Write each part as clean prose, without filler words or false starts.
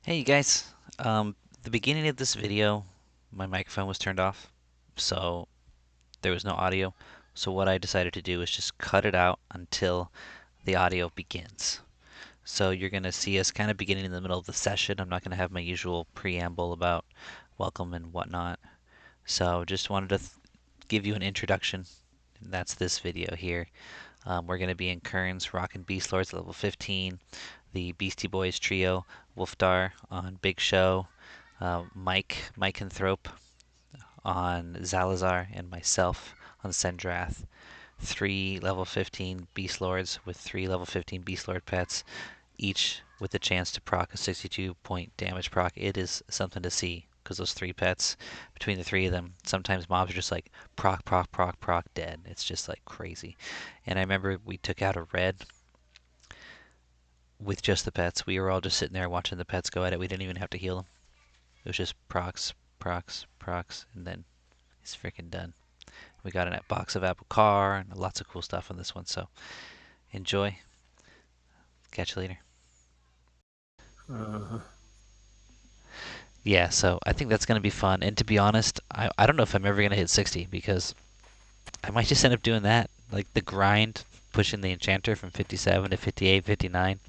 Hey you guys, the beginning of this video, my microphone was turned off, so there was no audio. So what I decided to do is just cut it out until the audio begins. So you're going to see us kind of beginning in the middle of the session. I'm not going to have my usual preamble about welcome and whatnot. So just wanted to give you an introduction. And that's this video here. We're going to be in Kern's Rockin' Beast Lords level 15. The Beastie Boys trio, Wolfdar on Big Show, Mike Anthrope on Zalazar, and myself on Sendraath. 3 level 15 Beast Lords with 3 level 15 Beast Lord pets, each with the chance to proc a 62-point damage proc. It is something to see, because those 3 pets, between the 3 of them, sometimes mobs are just like proc, proc, proc, proc, dead. It's just like crazy. And I remember we took out a red with just the pets. We were all just sitting there watching the pets go at it. We didn't even have to heal them. It was just procs, procs, procs, and then it's freaking done. We got a box of apple car and lots of cool stuff on this one, so enjoy. Catch you later. Yeah, so I think that's going to be fun. And to be honest, I don't know if I'm ever going to hit 60, because I might just end up doing that. Like the grind, pushing the enchanter from 57 to 58, 59.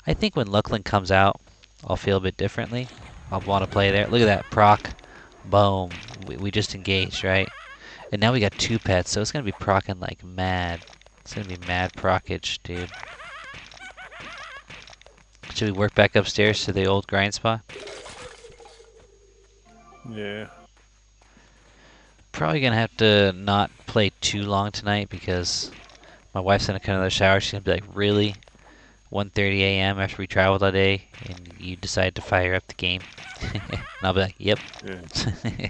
I think when Luckland comes out, I'll feel a bit differently. I'll want to play there. Look at that, proc, boom. We just engaged, right? And now we got 2 pets, so it's going to be procking like mad. It's going to be mad procage, dude. Should we work back upstairs to the old grind spot? Yeah. Probably going to have to not play too long tonight, because my wife's going to come out of the shower. She's going to be like, really? 1:30 a.m. after we traveled all day, and you decide to fire up the game? And I'll be like, yep. Yeah.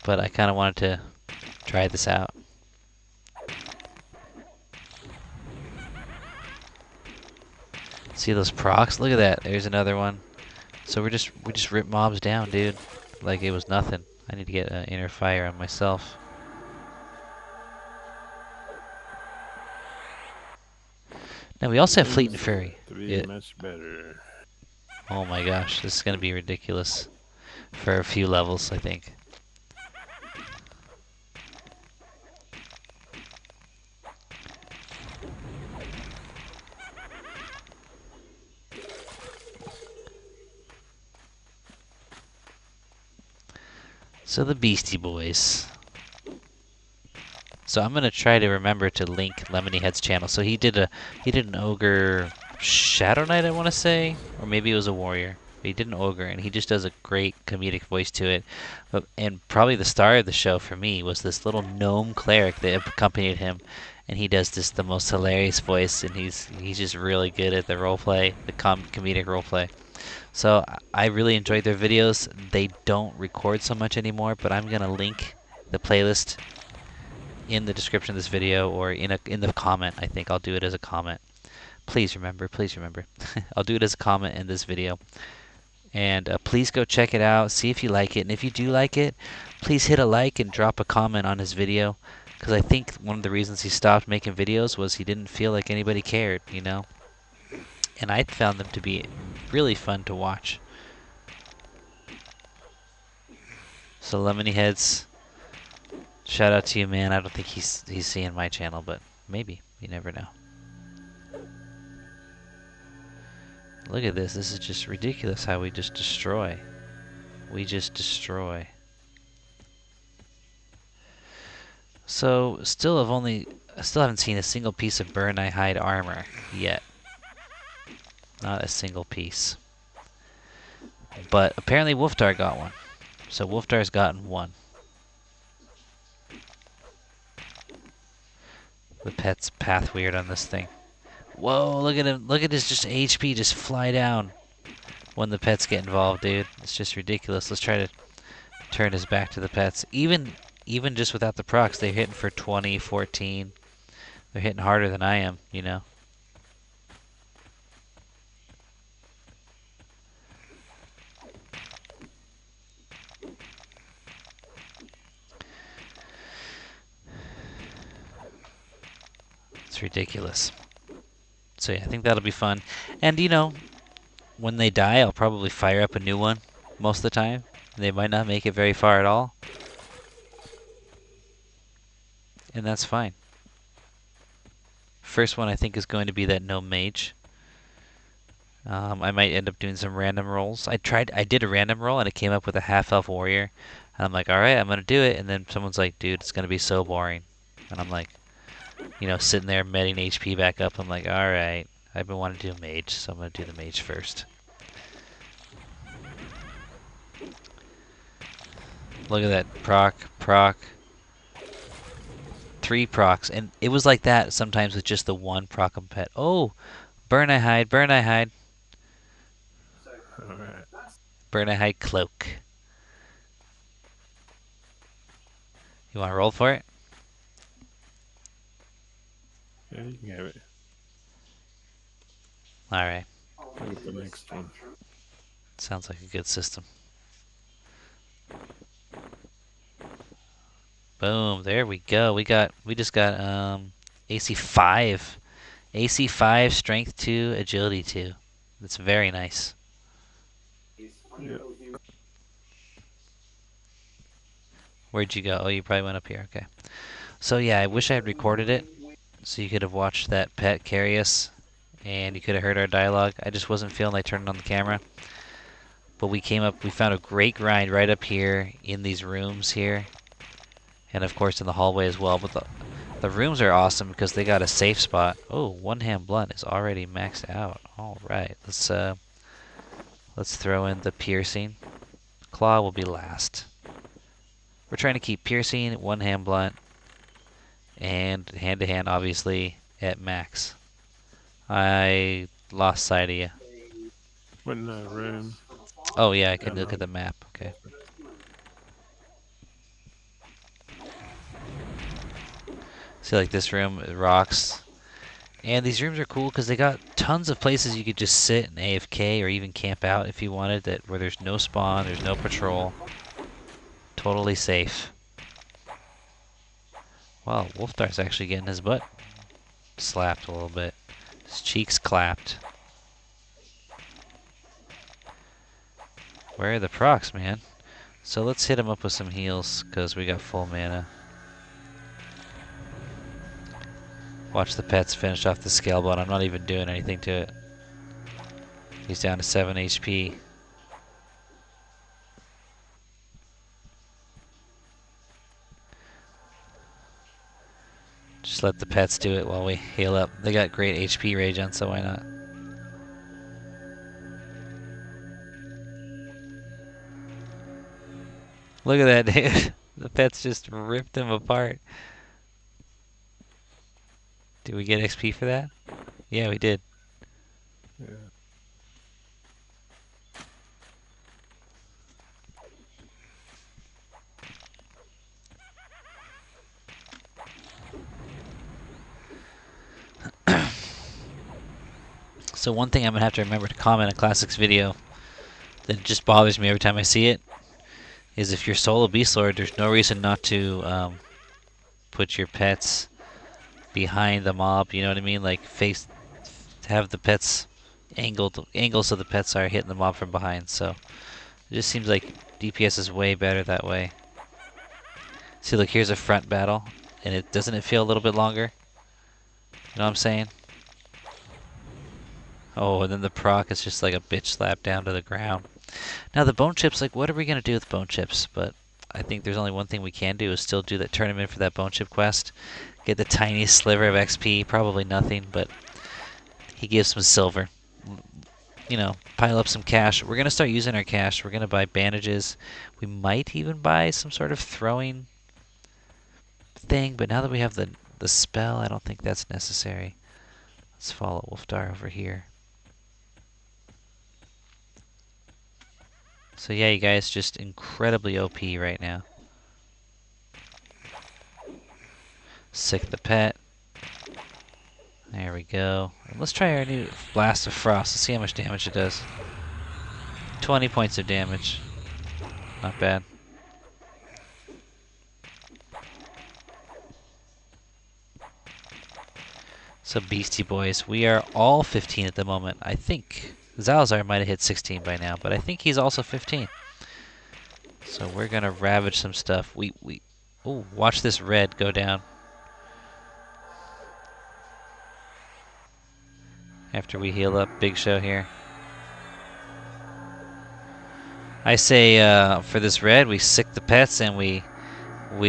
But I kind of wanted to try this out. See those procs? Look at that. There's another one. So we just rip mobs down, dude. Like it was nothing. I need to get inner fire on myself. Now we also have Fleet and Seems Fury. to be Yeah. much better. Oh my gosh, this is gonna be ridiculous for a few levels, I think. So the Beastie Boys. So I'm gonna try to remember to link Lemony Head's channel. So he did an ogre Shadow Knight, I want to say, or maybe it was a warrior. But he did an ogre, and he just does a great comedic voice to it. And probably the star of the show for me was this little gnome cleric that accompanied him, and he does the most hilarious voice, and he's just really good at the roleplay, the comedic roleplay. So I really enjoyed their videos. They don't record so much anymore, but I'm gonna link the playlist in the description of this video, or in the comment. I think I'll do it as a comment. Please remember. I'll do it as a comment in this video. And please go check it out. See if you like it. And if you do like it, please hit a like and drop a comment on his video. Because I think one of the reasons he stopped making videos was he didn't feel like anybody cared, you know? And I found them to be really fun to watch. So Lemony Heads, shout out to you, man. I don't think he's seeing my channel, but maybe. You never know. Look at this. This is just ridiculous how we just destroy. We just destroy. So, still haven't seen a single piece of Burn Eye Hide armor yet. Not a single piece. But apparently Wolfdar got one. So Wolfdar's gotten one. The pet's path weird on this thing. Whoa, look at him. Look at his just HP just fly down when the pets get involved, dude. It's just ridiculous. Let's try to turn his back to the pets. Even just without the procs, they're hitting for 20, 14. They're hitting harder than I am, you know. It's ridiculous. So yeah, I think that'll be fun. And you know, when they die, I'll probably fire up a new one most of the time. They might not make it very far at all, and that's fine. First one I think is going to be that no mage. I might end up doing some random rolls. I did a random roll and it came up with a half elf warrior. And I'm like, all right, I'm gonna do it. And then someone's like, dude, it's gonna be so boring. And I'm like, you know, sitting there metting HP back up. I'm like, all right, I've been wanting to do a mage, so I'm gonna do the mage first. Look at that proc, 3 procs, and it was like that sometimes with just the one proc pet. Oh, burn I hide, burn I hide, Alright. burn I hide cloak. You want to roll for it? Yeah, you can have it. All right. I'll get the next one. Sounds like a good system. Boom, there we go. We just got AC 5. AC 5, strength 2, agility 2. That's very nice. Yeah. Where'd you go? Oh, you probably went up here. Okay. So yeah, I wish I had recorded it so you could have watched that pet carry us and you could have heard our dialogue. I just wasn't feeling like turning on the camera. But we found a great grind right up here in these rooms here. And of course in the hallway as well. But the rooms are awesome because they got a safe spot. Oh, one hand blunt is already maxed out. All right, let's throw in the piercing. Claw will be last. We're trying to keep piercing, one hand blunt, and hand to hand obviously at max. I lost sight of you. Went in a room. Oh yeah, I can look at the map. Okay. See, like this room, rocks. And these rooms are cool because they got tons of places you could just sit and AFK or even camp out if you wanted, that where there's no spawn, there's no patrol. Totally safe. Wow, Wolfdar's actually getting his butt slapped a little bit. His cheeks clapped. Where are the procs, man? So let's hit him up with some heals because we got full mana. Watch the pets finish off the scale bot. I'm not even doing anything to it. He's down to 7 HP. Just let the pets do it while we heal up. They got great HP regen, so why not? Look at that, dude. The pets just ripped him apart. Did we get XP for that? Yeah, we did. Yeah. So one thing I'm going to have to remember to comment on Classic's video that just bothers me every time I see it is if you're solo Beast Lord, there's no reason not to put your pets behind the mob, you know what I mean? Like have the pets angled so the pets are hitting the mob from behind. So it just seems like DPS is way better that way. See, look, here's a front battle, and doesn't it feel a little bit longer? You know what I'm saying? Oh, and then the proc is just like a bitch slap down to the ground. Now the bone chips, like, what are we gonna do with bone chips? But I think there's only one thing we can do is still do that tournament for that bone chip quest. Get the tiniest sliver of XP, probably nothing, but he gives some silver. You know, pile up some cash. We're gonna start using our cash. We're gonna buy bandages. We might even buy some sort of throwing thing, but now that we have the spell, I don't think that's necessary. Let's follow Wolfdar over here. So yeah, you guys, just incredibly OP right now. Sick the pet. There we go. Let's try our new Blast of Frost. Let's see how much damage it does. 20 points of damage. Not bad. So BeAsTiE boys, we are all 15 at the moment. I think Zalzar might have hit 16 by now, but I think he's also 15. So we're gonna ravage some stuff. Ooh, watch this red go down. After we heal up, big show here. I say for this red, we sick the pets and we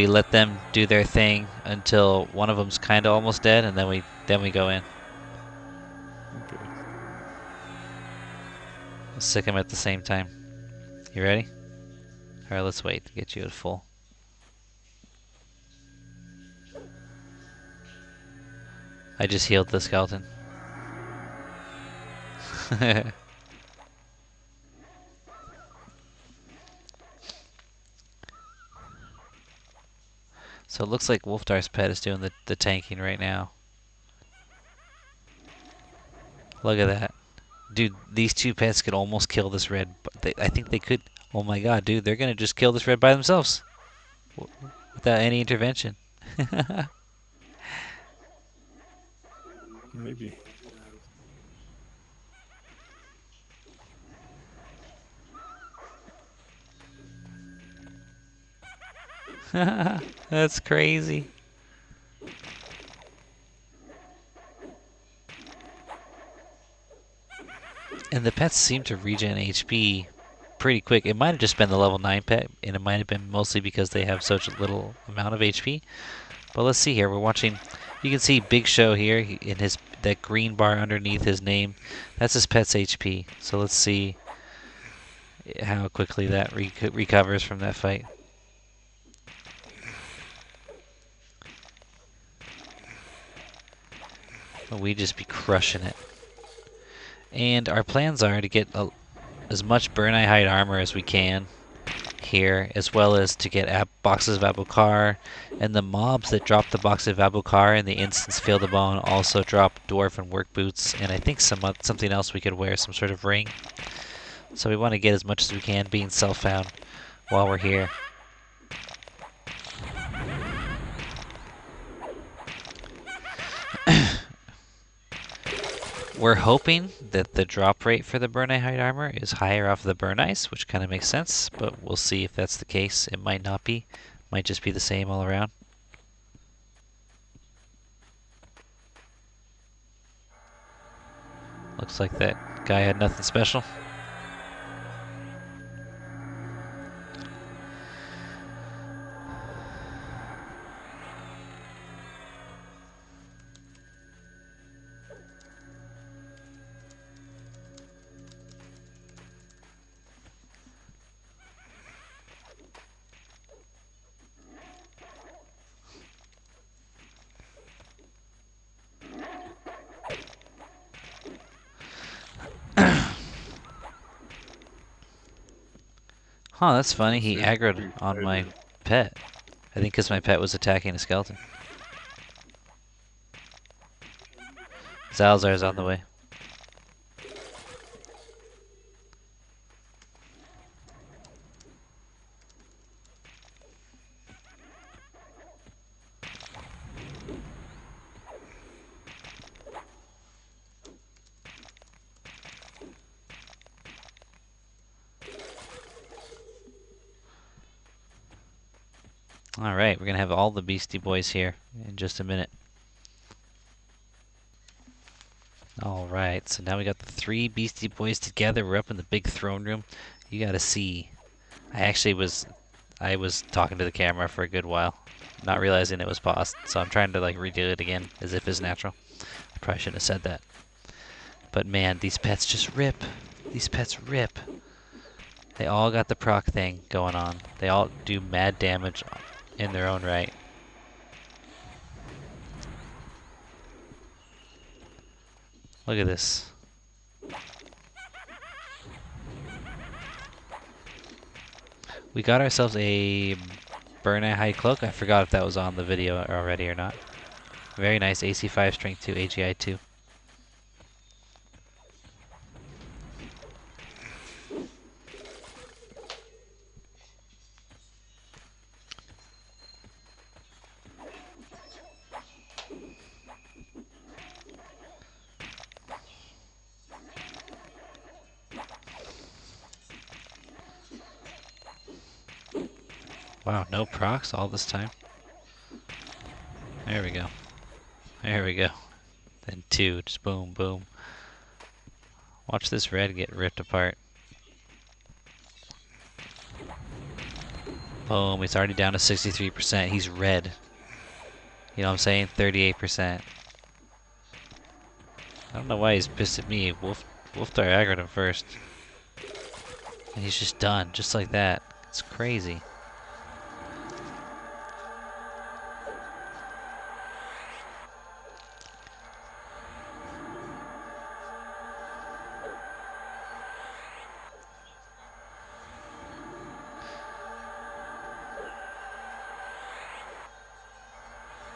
let them do their thing until one of them's kind of almost dead, and then we go in. Okay. We'll sick them at the same time. You ready? All right, let's wait to get you at full. I just healed the skeleton. So it looks like Wolfdar's pet is doing the tanking right now. Look at that. Dude, these two pets could almost kill this red. But I think they could. Oh my god, dude, they're going to just kill this red by themselves. Without any intervention. Maybe. That's crazy. And the pets seem to regen HP pretty quick. It might have just been the level 9 pet, and it might have been mostly because they have such a little amount of HP. But let's see here. We're watching. You can see Big Show here in his that green bar underneath his name. That's his pet's HP. So let's see how quickly that recovers from that fight. We just be crushing it. And our plans are to get as much Burn-Eye Hide armor as we can here, as well as to get boxes of Abukar. And the mobs that drop the box of Abukar in the instance Field of Bone also drop Dwarf and Work Boots, and I think something else we could wear, some sort of ring. So we want to get as much as we can being self-found while we're here. We're hoping that the drop rate for the Burn-Eye Hide armor is higher off the Burn Ice, which kind of makes sense, but we'll see if that's the case. It might not be. Might just be the same all around. Looks like that guy had nothing special. Huh, that's funny. He aggroed on my pet. I think because my pet was attacking a skeleton. Zalzar's on the way. Alright, we're going to have all the BeAsTiE boys here in just a minute. Alright, so now we got the 3 BeAsTiE boys together. We're up in the big throne room. You gotta see. I was talking to the camera for a good while, not realizing it was paused. So I'm trying to like redo it again as if it's natural. I probably shouldn't have said that. But man, these pets just rip. These pets rip. They all got the proc thing going on. They all do mad damage in their own right. Look at this. We got ourselves a Burn-Eye Hide cloak. I forgot if that was on the video already or not. Very nice. AC 5, Strength 2, AGI 2. Wow, no procs all this time. There we go. There we go. Then 2, just boom, boom. Watch this red get ripped apart. Boom, he's already down to 63%. He's red. You know what I'm saying? 38%. I don't know why he's pissed at me. Wolfdar aggroed him first. And he's just done, just like that. It's crazy.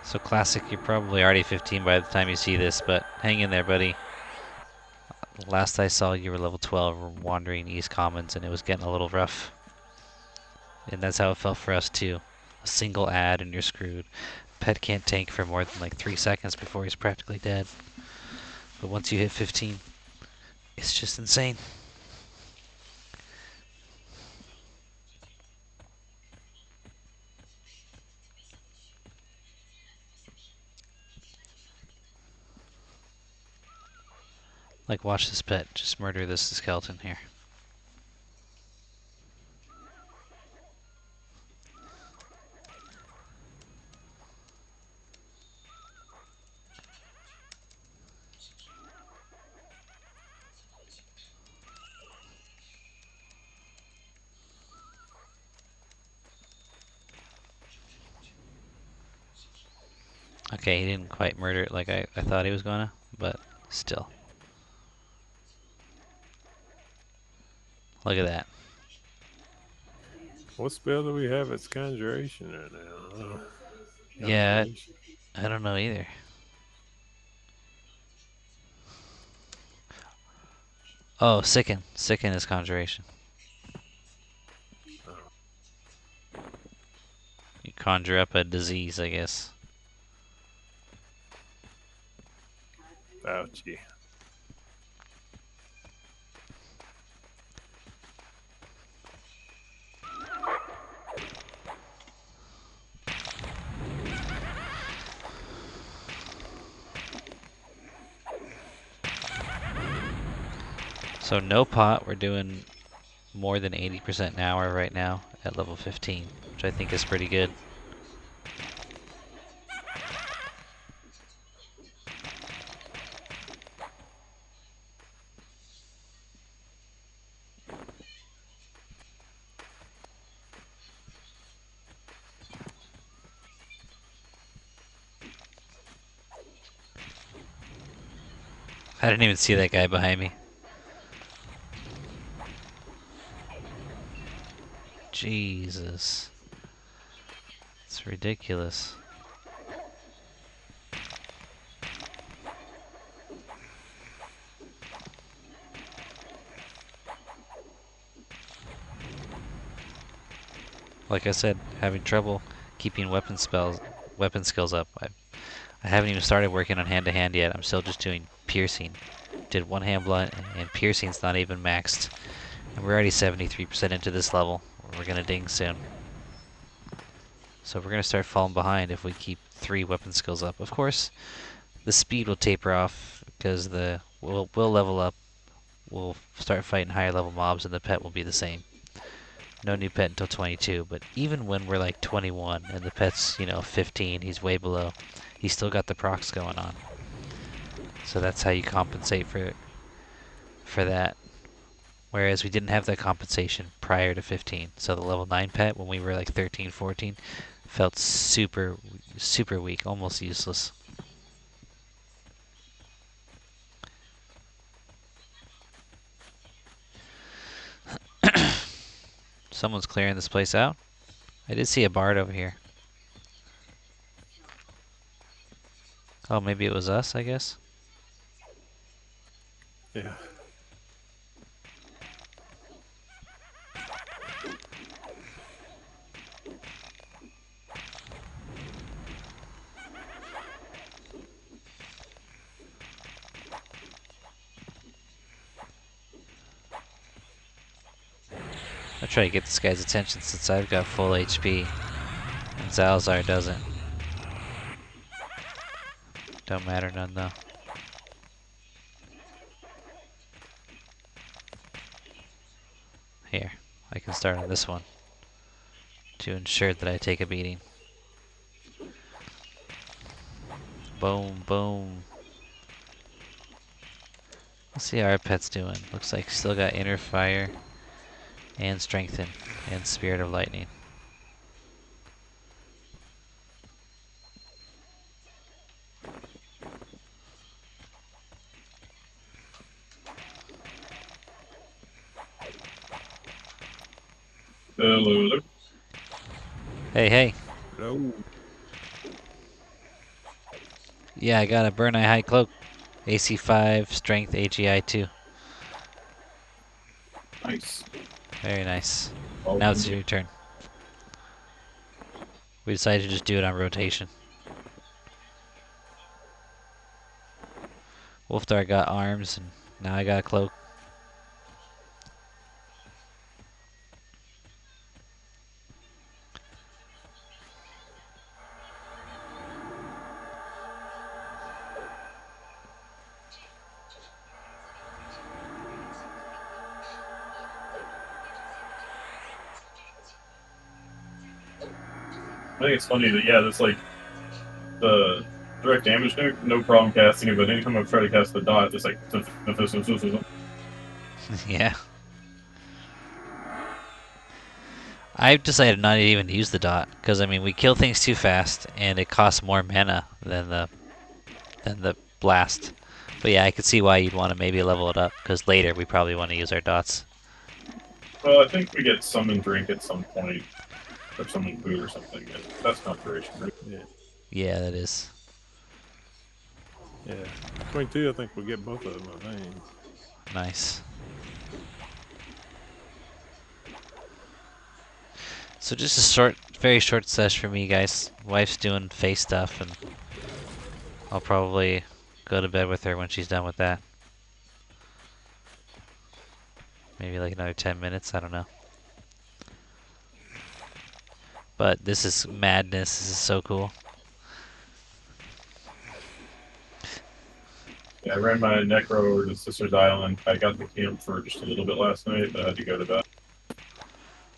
So classic, you're probably already 15 by the time you see this, but hang in there, buddy. Last I saw, you were level 12 wandering East Commons, and it was getting a little rough. And that's how it felt for us too. A single ad and you're screwed. Pet can't tank for more than like 3 seconds before he's practically dead. But once you hit 15, it's just insane. Like, watch this pet just murder this skeleton here. Okay, he didn't quite murder it like I thought he was gonna, but still. Look at that. What spell do we have? It's conjuration right now. Yeah, I don't know either. Oh, sicken. Sicken is conjuration. You conjure up a disease, I guess. Fauci. So no pot, we're doing more than 80% an hour right now at level 15, which I think is pretty good. I didn't even see that guy behind me. Jesus. It's ridiculous. Like I said, having trouble keeping weapon skills up. I haven't even started working on hand-to-hand yet. I'm still just doing piercing. Did one hand blunt, and piercing's not even maxed. And we're already 73% into this level. We're gonna ding soon. So we're gonna start falling behind if we keep 3 weapon skills up. Of course, the speed will taper off because we'll level up. We'll start fighting higher level mobs, and the pet will be the same. No new pet until 22, but even when we're like 21 and the pet's, 15, he's way below. He's still got the procs going on. So that's how you compensate for that. Whereas we didn't have that compensation prior to 15. So the level 9 pet, when we were like 13, 14, felt super, super weak, almost useless. Someone's clearing this place out. I did see a bard over here. Oh, maybe it was us, I guess. Yeah. I'll try to get this guy's attention since I've got full HP. And Zalazar doesn't. Don't matter none though. Here, I can start on this one to ensure that I take a beating. Boom, boom. Let's see how our pet's doing. Looks like still got Inner Fire and Strengthen and Spirit of Lightning. Hello. Hey, hey. No. Yeah, I got a Burn Eye High Cloak. AC 5, Strength, AGI 2. Nice. Very nice. Well, Now it's your turn. We decided to just do it on rotation. Wolfdar got arms, and now I got a cloak. I think it's funny that, yeah, that's like the direct damage nuke, no problem casting it, but anytime I try to cast the dot, it's like. Yeah. I've decided not to even use the dot, because I mean we kill things too fast, and it costs more mana than the blast. But yeah, I could see why you'd want to maybe level it up, because later we probably want to use our dots. Well, I think we get summon drink at some point, or summon food or something. That's conjuration, right? Yeah. Yeah, that is. Yeah. 22, I think we'll get both of them, I think. Nice. So just a short, very short sesh for me, guys. Wife's doing face stuff, and I'll probably go to bed with her when she's done with that. Maybe like another 10 minutes, I don't know. But this is madness. This is so cool. Yeah, I ran my Necro over to Sister's Island. I got the camp for just a little bit last night, but I had to go to bed.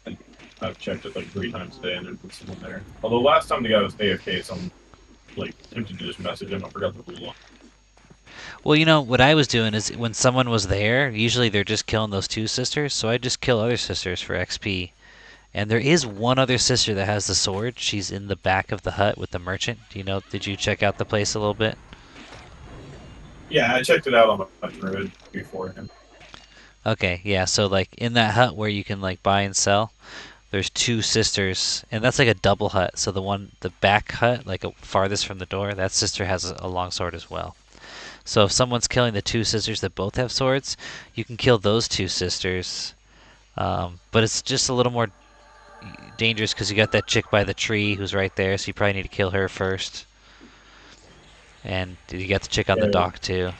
And I've checked it like 3 times a day, and there's someone there. Although last time the guy was AFK, so I'm like tempted to just message him. I forgot the rule. Well, you know, what I was doing is when someone was there, usually they're just killing those 2 sisters, so I just kill other sisters for XP. And there is one other sister that has the sword. She's in the back of the hut with the merchant. Do you know, did you check out the place a little bit? Yeah, I checked it out on my druid beforehand. Okay, yeah, so like in that hut where you can like buy and sell, there's 2 sisters, and that's like a double hut. So the back hut, like farthest from the door, that sister has a long sword as well. So if someone's killing the 2 sisters that both have swords, you can kill those 2 sisters. But it's just a little more dangerous because you got that chick by the tree who's right there, so you probably need to kill her first. And you got the chick on the Yeah. dock too.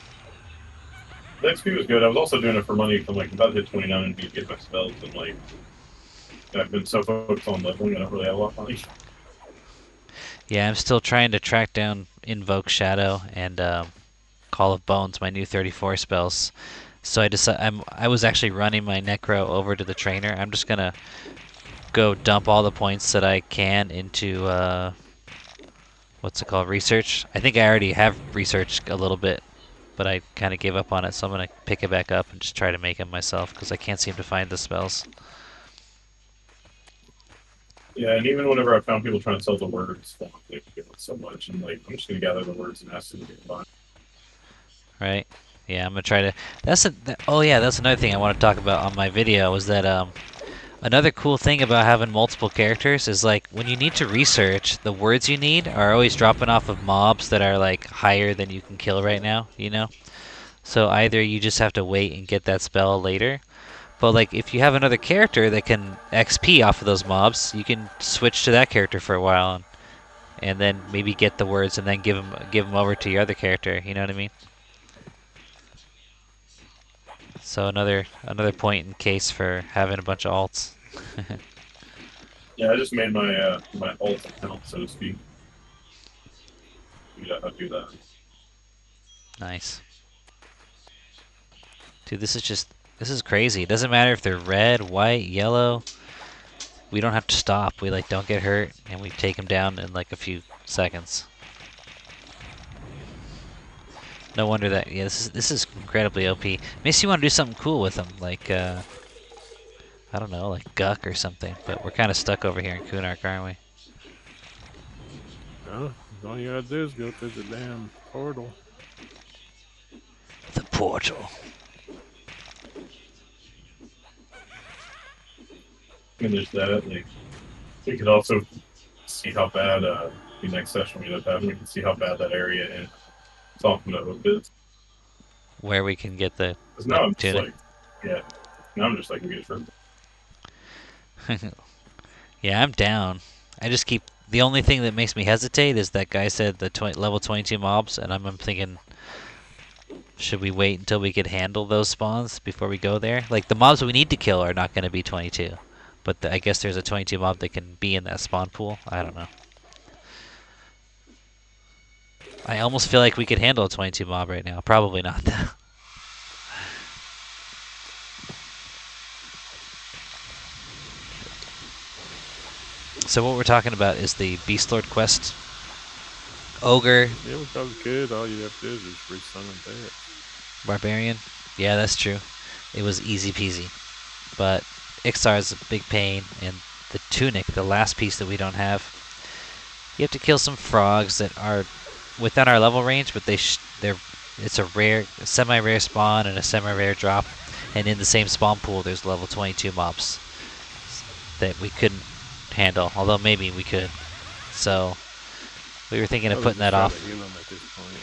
The XP was good. I was also doing it for money. I'm like about to hit 29 and get my spells, and like I've been so focused on leveling, I don't really have a lot of money. Yeah, I'm still trying to track down Invoke Shadow and Call of Bones, my new 34 spells. So I was actually running my Necro over to the trainer. I'm just gonna go dump all the points that I can into what's it called, research. I think I already have researched a little bit, but I kind of gave up on it. So I'm gonna pick it back up and just try to make them myself because I can't seem to find the spells. Yeah, and even whenever I found people trying to sell the words, they give it so much, and like I'm just gonna gather the words and ask them to get fine. Right? Yeah, I'm gonna try to. Oh yeah, that's another thing I want to talk about on my video was that another cool thing about having multiple characters is like when you need to research, the words you need are always dropping off of mobs that are like higher than you can kill right now, you know? So either you just have to wait and get that spell later, but like if you have another character that can XP off of those mobs, you can switch to that character for a while and then maybe get the words and then give them over to your other character, you know what I mean? So another point in case for having a bunch of alts. Yeah, I just made my my alt account, so to speak. Yeah, I'll do that. Nice. Dude, this is crazy. It doesn't matter if they're red, white, yellow. We don't have to stop. We like don't get hurt, and we take them down in like a few seconds. No wonder that. Yeah, this is incredibly OP. Makes you want to do something cool with them, like I don't know, like Guck or something. But we're kind of stuck over here in Kunark, aren't we? No, all you gotta do is go through the damn portal. The portal. And there's that. Like, we could also see how bad the next session we end up having. We can see how bad that area in Salmon is. Where we can get the Because now I'm just tunic. like, yeah. Now I'm just like, we get for Yeah, I'm down. I just keep. The only thing that makes me hesitate is that guy said the level 22 mobs, and I'm thinking, should we wait until we could handle those spawns before we go there? Like, the mobs we need to kill are not going to be 22. But I guess there's a 22 mob that can be in that spawn pool. I don't know. I almost feel like we could handle a 22 mob right now. Probably not, though. So what we're talking about is the Beast Lord quest. Ogre. Yeah, we probably could. All you have to do is just resummon that. Barbarian. Yeah, that's true. It was easy peasy. But Ixar is a big pain, and the tunic, the last piece that we don't have. You have to kill some frogs that are within our level range, but it's a rare, semi-rare spawn and a semi-rare drop, and in the same spawn pool, there's level 22 mobs that we couldn't handle. Although maybe we could. So we were thinking of putting that off. Heal them at this point.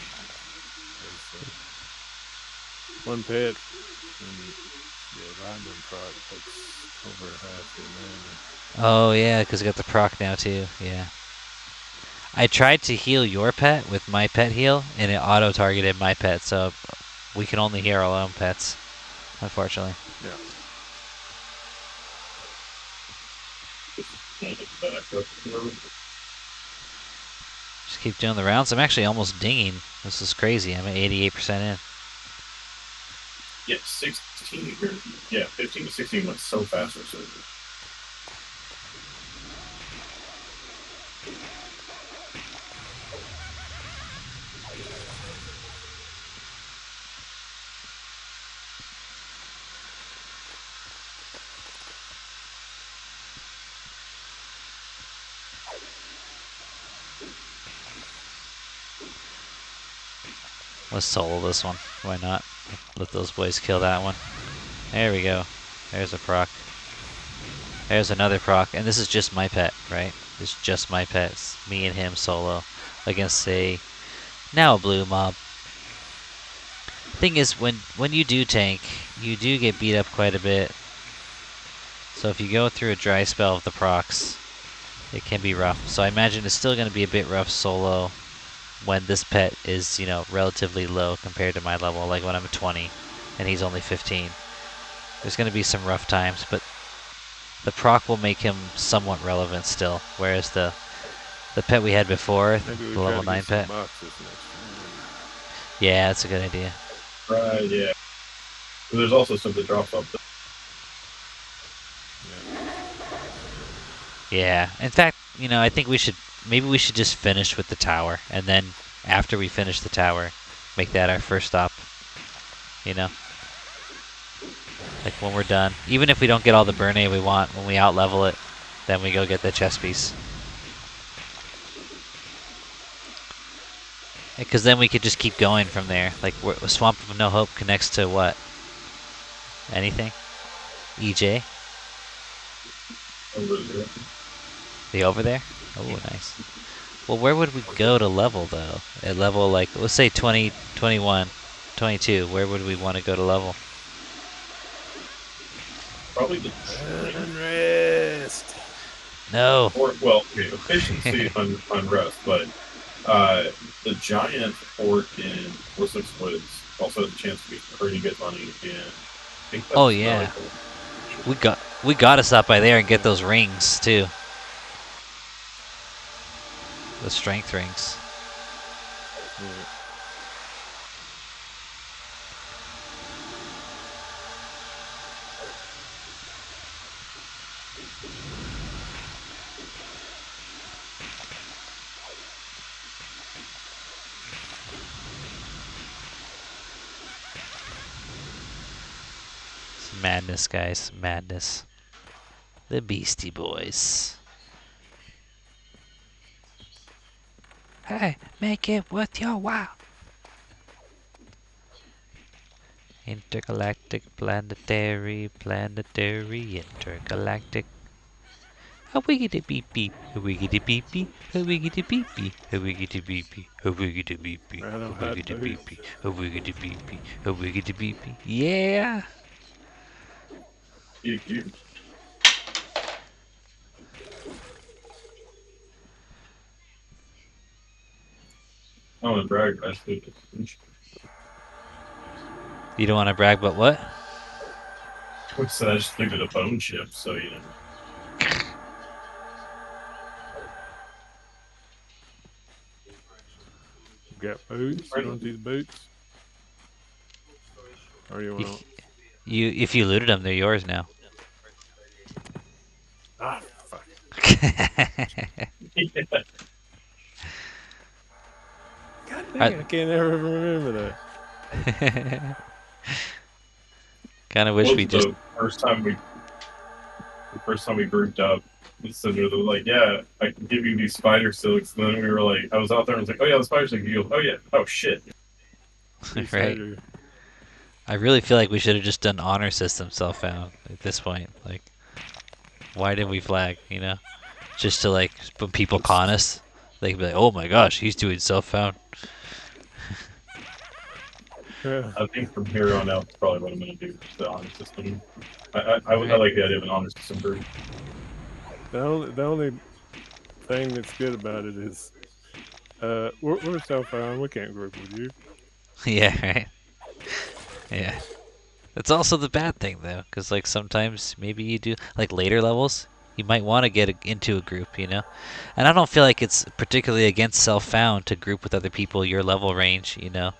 One pet, and yeah, Lightning Proc takes over half your mana. Oh yeah, because we got the proc now too. Yeah. I tried to heal your pet with my pet heal, and it auto-targeted my pet, so we can only heal our own pets, unfortunately. Yeah. Just keep doing the rounds. I'm actually almost dinging. This is crazy. I'm at 88% in. Yeah, 16. Yeah, 15 to 16 went so fast or so. Let's solo this one. Why not? Let those boys kill that one. There we go. There's a proc. There's another proc. And this is just my pet, right? It's just my pet. It's me and him solo against now a blue mob. Thing is, when you do tank, you do get beat up quite a bit. So if you go through a dry spell of the procs, it can be rough. So I imagine it's still going to be a bit rough solo when this pet is, relatively low compared to my level, like when I'm 20 and he's only 15. There's going to be some rough times, but the proc will make him somewhat relevant still, whereas the pet we had before, the level 9 pet. Yeah, that's a good idea. Right, yeah. But there's also some that drops off. Yeah. In fact, I think maybe we should just finish with the tower, and then after we finish the tower, make that our first stop. Like when we're done. Even if we don't get all the burn A we want, when we out-level it, then we go get the chest piece. Because then we could just keep going from there. Like, Swamp of No Hope connects to what? Anything? EJ? Over there. The over there? Oh, nice. Well, where would we go to level, though? At level, like, let's say 20, 21, 22. Where would we want to go to level? Probably the unrest. No. Or, well, okay, efficiency on rest, but the giant fort in Whistle's Woods also has a chance to be pretty good money again. Oh yeah. We got to stop by there and get those rings too. The strength rings. Yeah. It's madness, guys. Madness. The Beastie Boys. Hey, make it worth your while. Intergalactic, planetary, intergalactic. A wiggity beep beep, a wiggity beep beep, a wiggity beep beep, a wiggity beep beep, a wiggity beep beep, Right a on hot wiggity beep boots. beep, a wiggity beep beep, a wiggity beep beep. Yeah! You. I don't want to brag, but I just looked at the You don't want to brag, but what? said I just looked at a bone chip, so you know. Got boots? You want these boots? Or you You, want... if you looted them, they're yours now. Ah, fuck. Yeah. God dang it, I can't ever remember that. Kind of wish What we was just. the first time we grouped up? So they were like, "Yeah, I can give you these spider silks." And then we were like, I was out there and was like, "Oh yeah, the spider silk." You go, "Oh yeah, oh shit." Right? Crusader. I really feel like we should have just done honor system self-found at this point. Like, why did we flag? You know, just to like when people con us, they can be like, "Oh my gosh, he's doing self-found." Yeah. I think from here on out, that's probably what I'm going to do. Just the honor system. I Right. like the idea of an honor system group. The only thing that's good about it is we're self-found. We can't group with you. Yeah. Right. Yeah. That's also the bad thing though, because like sometimes maybe you do like later levels, you might want to get into a group, you know. And I don't feel like it's particularly against self-found to group with other people your level range, you know,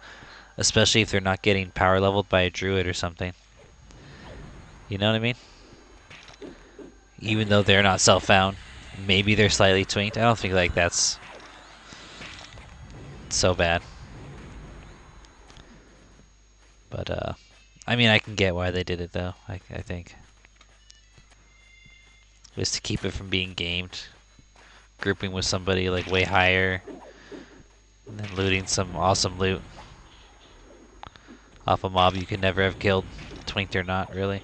especially if they're not getting power leveled by a druid or something. You know what I mean? Even though they're not self-found, maybe they're slightly twinked. I don't think like that's so bad. But I mean, I can get why they did it though. I think just to keep it from being gamed, grouping with somebody like way higher, and then looting some awesome loot off a mob you could never have killed, twinked or not, really.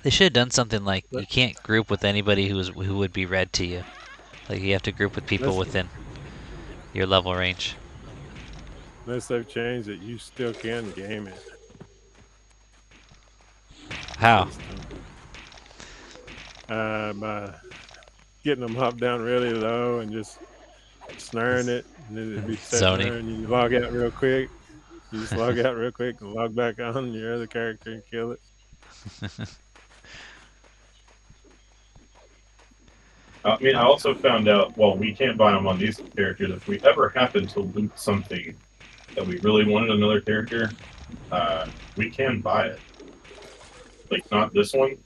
They should have done something like But you can't group with anybody who would be red to you. Like you have to group with people unless, within your level range. unless they've changed it, you still can game it. How? System. By getting them hop down really low and just snaring it, and then it'd be sitting Zoning. there, and you log out real quick. You just log out real quick and log back on your other character and kill it. I mean, I also found out, well, we can't buy them on these characters. If we ever happen to loot something that we really wanted another character, we can buy it. Like, not this one,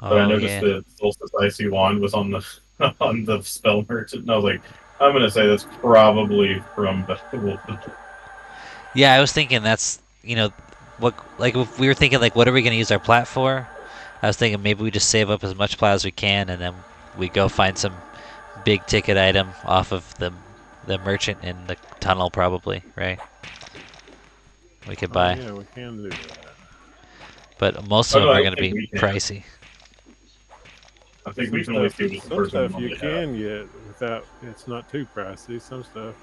but I Oh noticed yeah. the Solstice Icy Wand was on the on the spell merchant, and I was like, I'm gonna say that's probably from the Wolf. Yeah, I was thinking that's what like if we were thinking like what are we gonna use our plat for? I was thinking maybe we just save up as much plat as we can and then we go find some big ticket item off of the merchant in the tunnel probably, right? We could Oh buy. yeah, we can do that. But most Oh of no, them I are don't gonna think be we can. pricey. I think we Some can only stuff, see what the some person stuff you normally has. can get without. It's not too pricey. Some stuff.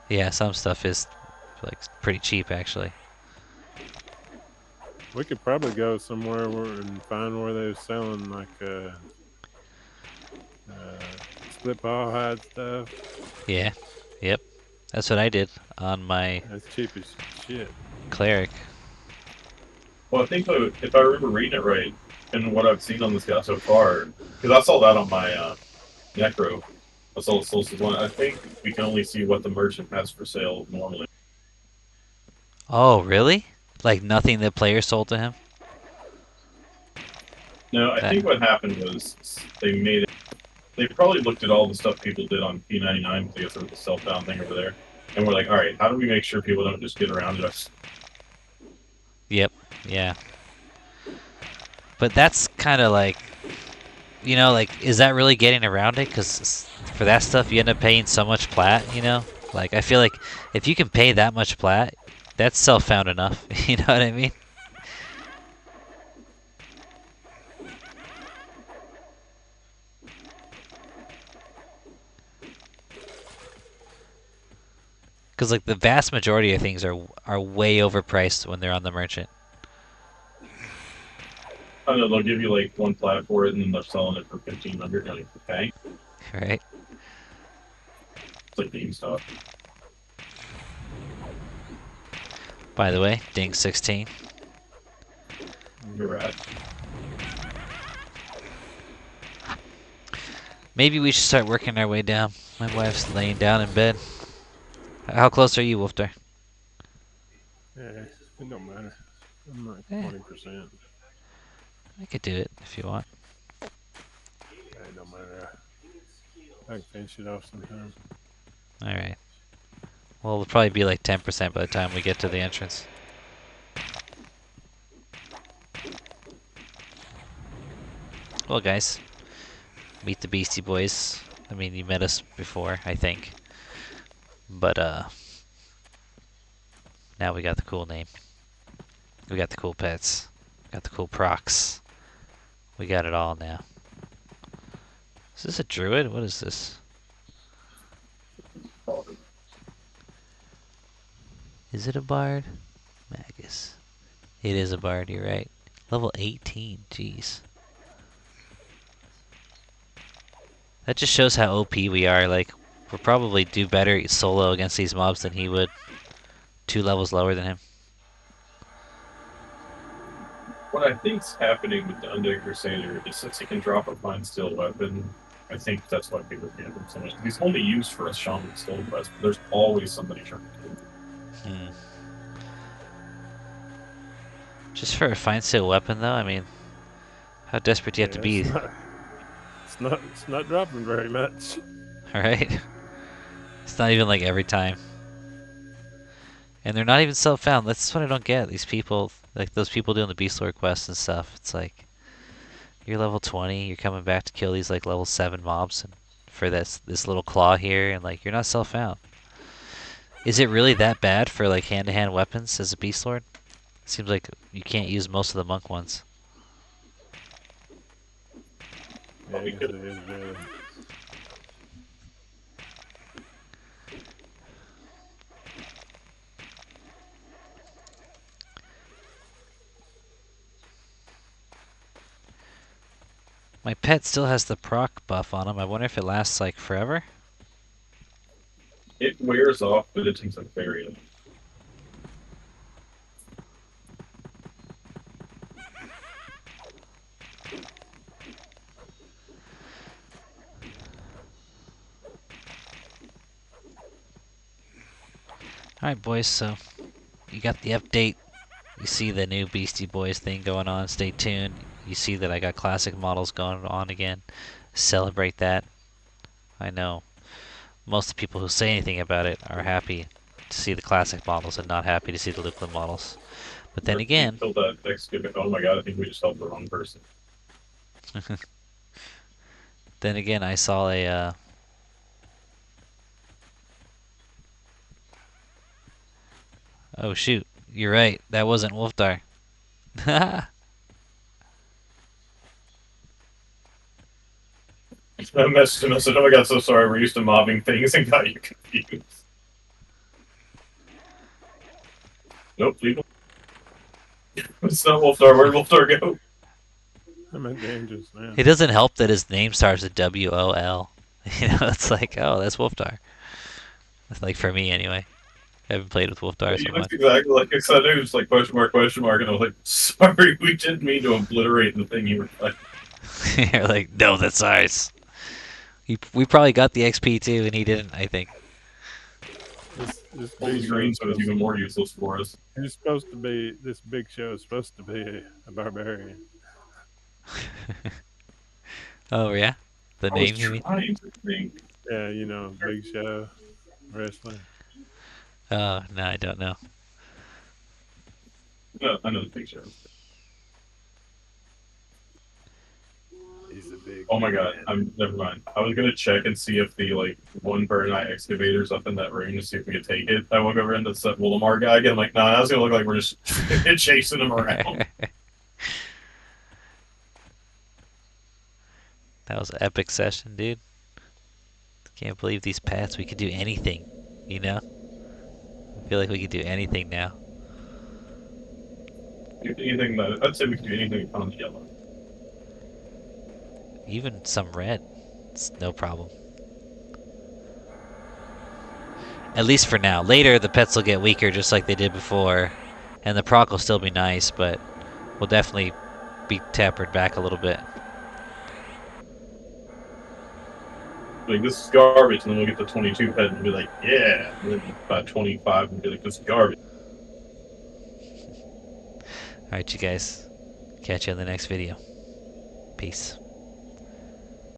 Yeah, some stuff is like pretty cheap actually. We could probably go somewhere and find where they're selling like split ball hide stuff. Yeah. Yep. That's what I did on my That's cheap as shit. cleric. Well, I think if I remember reading it right, and what I've seen on this guy so far, because I saw that on my Necro, I saw the Solstice one. I think we can only see what the merchant has for sale normally. Oh, really? Like nothing the player sold to him? No, I That, think what happened was they made it. They probably looked at all the stuff people did on P99 because I guess there was a self-found thing over there, and we're like, all right, how do we make sure people don't just get around us? yep, yeah. But that's kind of like, you know, like, is that really getting around it? Because for that stuff, you end up paying so much plat, you know? Like, I feel like if you can pay that much plat, that's self-found enough. You know what I mean? Because, like, the vast majority of things are way overpriced when they're on the merchant. I don't know. They'll give you like one plat for it, and then they're selling it for 1,500. Like, okay, Right? it's like GameStop. By the way, ding 16. You're right. Maybe we should start working our way down. My wife's laying down in bed. How close are you, Wolfdar? Yeah, it don't matter. I'm like Eh, 20%. I could do it if you want. Yeah, it don't matter. I can finish it off sometime. Alright. Well, it'll probably be like 10% by the time we get to the entrance. Well, guys, meet the Beastie Boys. I mean, you met us before, I think. But, now we got the cool name. We got the cool pets. We got the cool procs. We got it all now. Is this a druid? What is this? Is it a bard? Magus. It is a bard, you're right. Level 18, jeez. That just shows how OP we are. Like, we'll probably do better solo against these mobs than he would. 2 levels lower than him. What I think's happening with the Undead Crusader is since he can drop a fine steel weapon, I think that's why people get him so much. He's only used for a shaman skill quest, but there's always somebody trying to kill him. Just for a fine steel weapon, though, I mean, how desperate do you have to be? It's not dropping very much. Alright? It's not even like every time. And they're not even self-found. That's what I don't get. These people, like those people doing the Beast Lord quests and stuff. It's like, you're level 20, you're coming back to kill these like level 7 mobs and for this little claw here, and like, you're not self-found. Is it really that bad for like hand-to-hand weapons as a Beast Lord? Seems like you can't use most of the monk ones. Yeah, it is really. My pet still has the proc buff on him. I wonder if it lasts like forever? It wears off, but it takes a very long. Alright, boys, so you got the update. You see the new Beastie Boys thing going on. Stay tuned. You see that I got classic models going on again. Celebrate that. I know most of the people who say anything about it are happy to see the classic models and not happy to see the Luklin models. But then again, Killed that excavator. Oh my god, I think we just helped the wrong person. I saw a oh shoot, you're right. That wasn't Wolfdar. I messaged him. I said, "Oh my god, so sorry. We're used to mobbing things and got you confused." Nope, leave him. It's not Wolfdar. Where'd Wolfdar go? I'm at game just now. It doesn't help that his name starts with WOL. You know, it's like, oh, that's Wolfdar. It's like for me anyway. haven't played with Wolfdar He so looks much. exactly like his son. It was like question mark, and I was like, sorry, we didn't mean to obliterate the thing you were playing. You're like, no, that's ours. We probably got the XP too, and he didn't. I think. This Pulled big the show green, is so it's supposed even more useless for us. he's supposed to be this big show is supposed to be a barbarian. Oh yeah, the I was name you mean? trying to think. Yeah, you know, big show wrestler. Oh no, I don't know. No, I know the picture. He's a big Oh my god, man. I'm never mind. I was gonna check and see if the like one burn eye excavator's up in that room to see if we could take it. I walk over into the Willamar guy again. I'm like, nah, that's gonna look like we're just chasing him around. That was an epic session, dude. Can't believe these paths. We could do anything, you know? I feel like we could do anything now. Do anything that I'd say we could do anything on the yellow. Even some red. It's no problem. At least for now. Later, the pets will get weaker just like they did before. And the proc will still be nice, but we'll definitely be tapered back a little bit. Like, this is garbage, and then we'll get the 22 pet and be like, yeah. And then by 25, we'll be like, this is garbage. Alright, you guys. Catch you in the next video. Peace.